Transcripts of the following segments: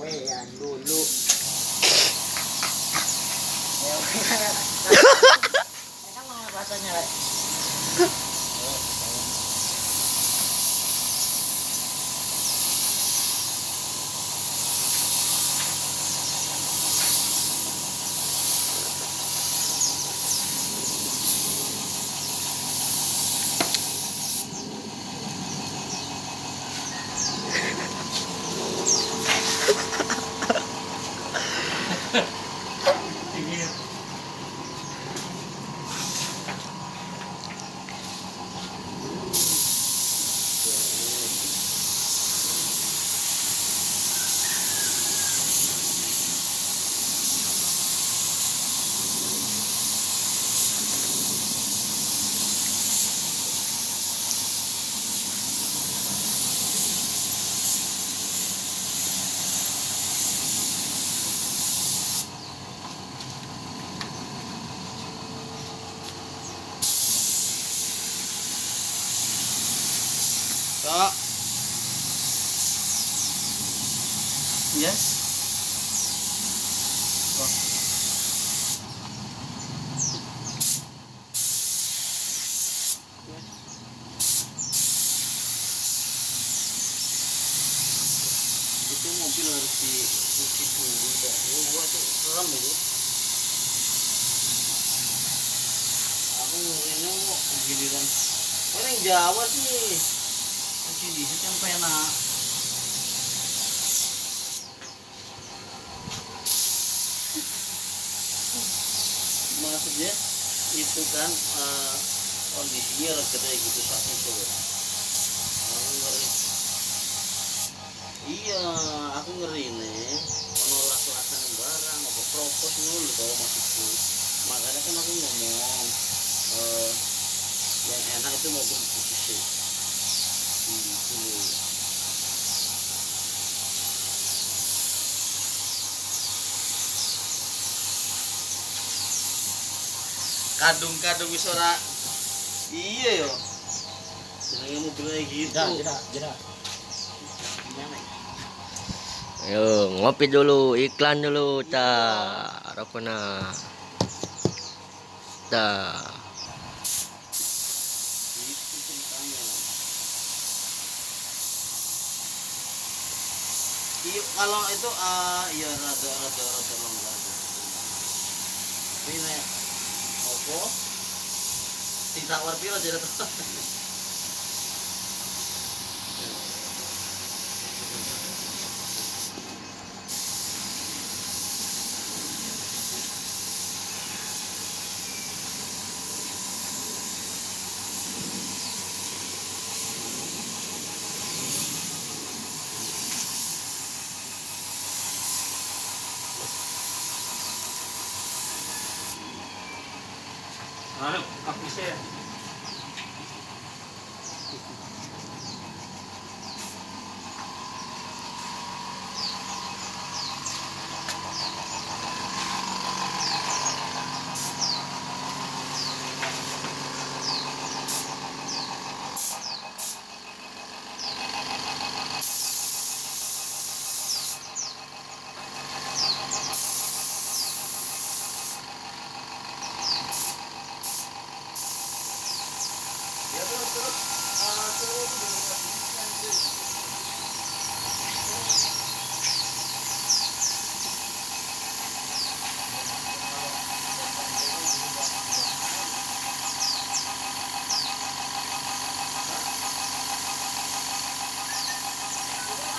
Yan dulu. Ya, kan mana rasanya, Rek? Kak. Yes. Oh. Itu mobil harus dicuci dulu, Kak. Gua tuh serem itu. Aku ngerinya mau giliran. Orang Jawa sih. Cuci di situ yang penak. Maksudnya itu kan kondisinya kayak gitu saat itu. Aku ngeri. Iya, aku ngeri nih. Menolak pelaksanaan barang, apa propos dulu tau maksudku. Makanya kan aku ngomong yang enak itu mobil cuci sih. Dulu. Kadung-kadung wis ora iya yo. Jenenge mobil kayak gitu. Jeda. Gimana ya? Ayo ngopi dulu, iklan dulu, Cak. Rokona. Dah. Itu ceritanya. Iya kalau itu iya rada longgar. Ini nek opo? Tidak war piro jadi tuh. Aku sih. Ya terus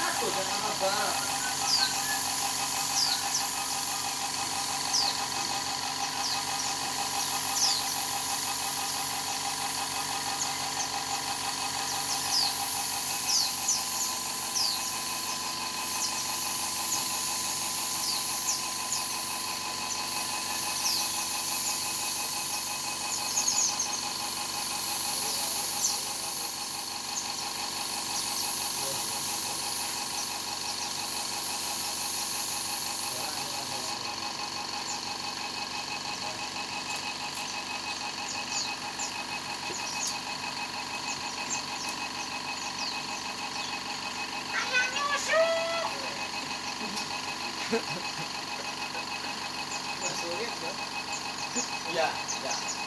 aku jangan apa. Sulit dong. Iya, iya.